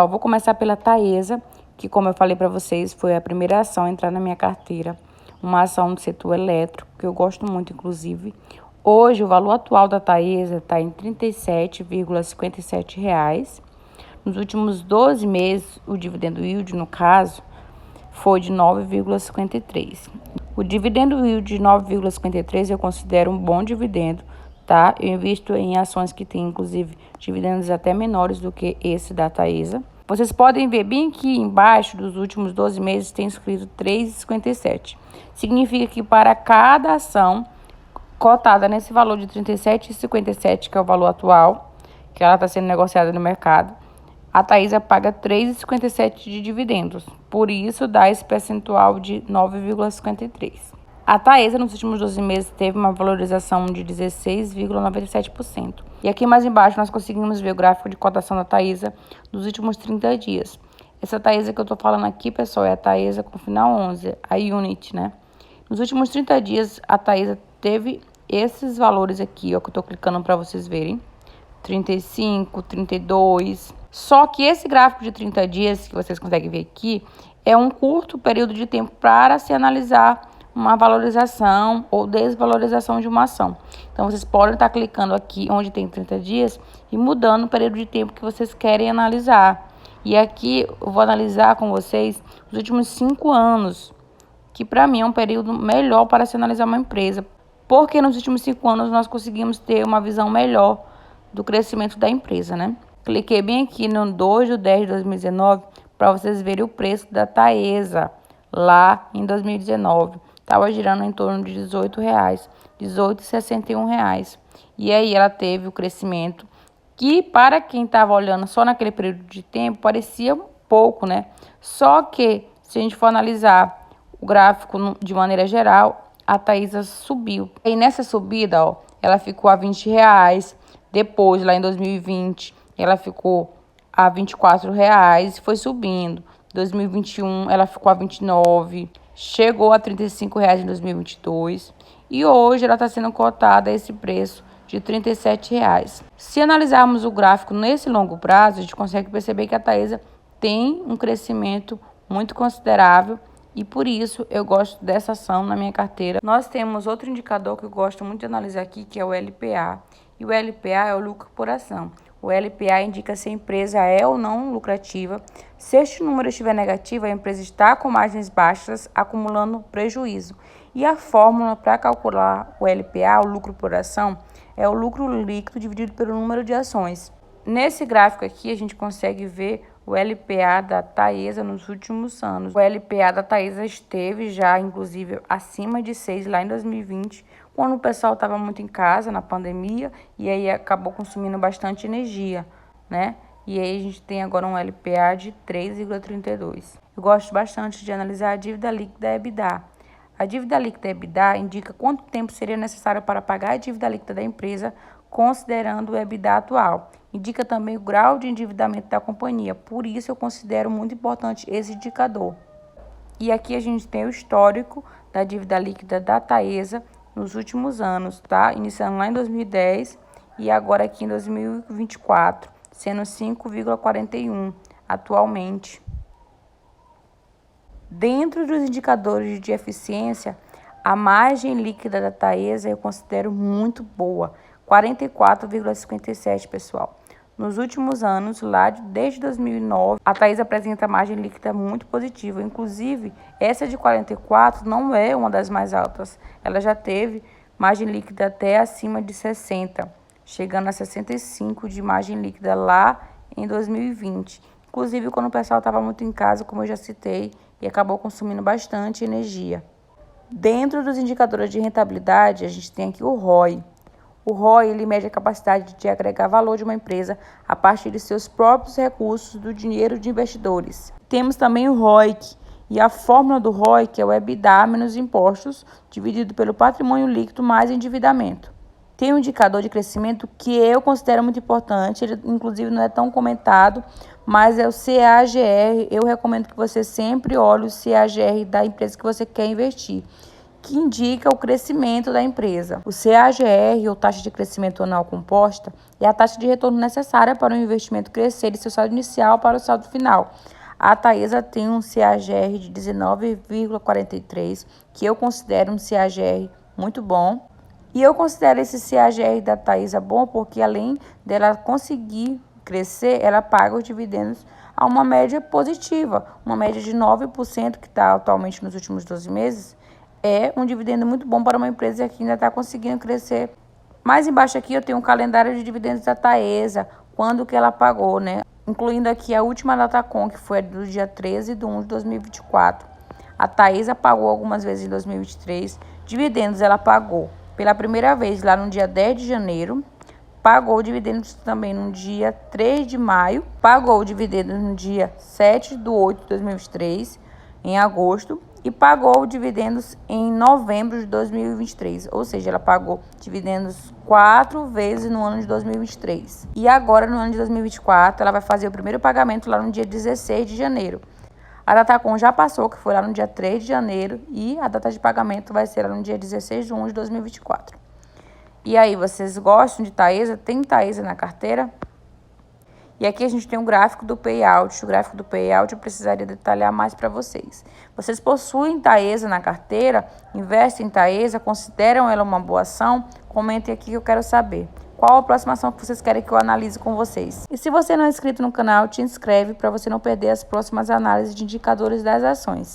Eu vou começar pela Taesa, que, como eu falei para vocês, foi a primeira ação a entrar na minha carteira. Uma ação do setor elétrico, que eu gosto muito, inclusive. Hoje, o valor atual da Taesa está em R$ 37,57. Nos últimos 12 meses, o dividendo yield, no caso, foi de 9,53. O dividendo yield de 9,53 eu considero um bom dividendo, tá? Eu invisto em ações que têm, inclusive, dividendos até menores do que esse da Taesa. Vocês podem ver bem aqui embaixo, dos últimos 12 meses, tem escrito 3,57. Significa que para cada ação cotada nesse valor de 37,57, que é o valor atual, que ela está sendo negociada no mercado, a Taesa paga 3,57 de dividendos. Por isso, dá esse percentual de 9,53. A Taesa, nos últimos 12 meses, teve uma valorização de 16,97%. E aqui mais embaixo, nós conseguimos ver o gráfico de cotação da Taesa dos últimos 30 dias. Essa Taesa que eu estou falando aqui, pessoal, é a Taesa com final 11, a Unit, né? Nos últimos 30 dias, a Taesa teve esses valores aqui, ó, que eu estou clicando para vocês verem. 35, 32. Só que esse gráfico de 30 dias, que vocês conseguem ver aqui, é um curto período de tempo para se analisar uma valorização ou desvalorização de uma ação. Então, vocês podem estar clicando aqui onde tem 30 dias e mudando o período de tempo que vocês querem analisar. E aqui eu vou analisar com vocês os últimos 5 anos, que para mim é um período melhor para se analisar uma empresa, porque nos últimos 5 anos nós conseguimos ter uma visão melhor do crescimento da empresa, né? Cliquei bem aqui no 2/10/2019 para vocês verem o preço da Taesa lá em 2019. Estava girando em torno de R$18, R$18,61. E aí ela teve o crescimento que, para quem estava olhando só naquele período de tempo, parecia pouco, né? Só que, se a gente for analisar o gráfico de maneira geral, a Taesa subiu. E nessa subida, ó, ela ficou a R$20. Depois, lá em 2020, ela ficou a R$24 e foi subindo. 2021, ela ficou a R$29, chegou a R$35 em 2022 e hoje ela está sendo cotada a esse preço de R$37. Se analisarmos o gráfico nesse longo prazo, a gente consegue perceber que a Taesa tem um crescimento muito considerável e por isso eu gosto dessa ação na minha carteira. Nós temos outro indicador que eu gosto muito de analisar aqui, que é o LPA. E o LPA é o lucro por ação. O LPA indica se a empresa é ou não lucrativa. Se este número estiver negativo, a empresa está com margens baixas, acumulando prejuízo. E a fórmula para calcular o LPA, o lucro por ação, é o lucro líquido dividido pelo número de ações. Nesse gráfico aqui, a gente consegue ver o LPA da Taesa nos últimos anos. O LPA da Taesa esteve já, inclusive, acima de 6 lá em 2020, quando o pessoal estava muito em casa, na pandemia, e aí acabou consumindo bastante energia, né? E aí a gente tem agora um LPA de 3,32. Eu gosto bastante de analisar a dívida líquida EBITDA. A dívida líquida EBITDA indica quanto tempo seria necessário para pagar a dívida líquida da empresa, considerando o EBITDA atual. Indica também o grau de endividamento da companhia, por isso eu considero muito importante esse indicador. E aqui a gente tem o histórico da dívida líquida da Taesa nos últimos anos, tá? Iniciando lá em 2010 e agora aqui em 2024, sendo 5,41 atualmente. Dentro dos indicadores de eficiência, a margem líquida da Taesa eu considero muito boa, 44,57, pessoal. Nos últimos anos, desde 2009, a Taesa apresenta margem líquida muito positiva. Inclusive, essa de 44 não é uma das mais altas. Ela já teve margem líquida até acima de 60, chegando a 65 de margem líquida lá em 2020. Inclusive, quando o pessoal estava muito em casa, como eu já citei, e acabou consumindo bastante energia. Dentro dos indicadores de rentabilidade, a gente tem aqui o ROI. O ROI, ele mede a capacidade de agregar valor de uma empresa a partir de seus próprios recursos do dinheiro de investidores. Temos também o ROIC, e a fórmula do ROIC é o EBITDA menos impostos, dividido pelo patrimônio líquido mais endividamento. Tem um indicador de crescimento que eu considero muito importante, ele inclusive não é tão comentado, mas é o CAGR. Eu recomendo que você sempre olhe o CAGR da empresa que você quer investir. que indica o crescimento da empresa. O CAGR, ou taxa de crescimento anual composta, é a taxa de retorno necessária para o investimento crescer de seu saldo inicial para o saldo final. A Taesa tem um CAGR de 19,43, que eu considero um CAGR muito bom. E eu considero esse CAGR da Taesa bom porque, além dela conseguir crescer, ela paga os dividendos a uma média positiva, uma média de 9%, que está atualmente nos últimos 12 meses. É um dividendo muito bom para uma empresa que ainda está conseguindo crescer. Mais embaixo aqui eu tenho um calendário de dividendos da Taesa, quando que ela pagou, né? Incluindo aqui a última Datacom, que foi do dia 13 de 1 de 2024. A Taesa pagou algumas vezes em 2023. Dividendos ela pagou pela primeira vez lá no dia 10 de janeiro. Pagou dividendos também no dia 3 de maio. Pagou dividendos no dia 7 de 8 de 2023, em agosto. E pagou dividendos em novembro de 2023. Ou seja, ela pagou dividendos 4 vezes no ano de 2023. E agora, no ano de 2024, ela vai fazer o primeiro pagamento lá no dia 16 de janeiro. A Datacom já passou, que foi lá no dia 3 de janeiro. E a data de pagamento vai ser lá no dia 16 de 1 de 2024. E aí, vocês gostam de Taesa? Tem Taesa na carteira? E aqui a gente tem um gráfico do payout. O gráfico do payout eu precisaria detalhar mais para vocês. Vocês possuem Taesa na carteira? Investem em Taesa? Consideram ela uma boa ação? Comentem aqui que eu quero saber. Qual a próxima ação que vocês querem que eu analise com vocês? E se você não é inscrito no canal, te inscreve para você não perder as próximas análises de indicadores das ações.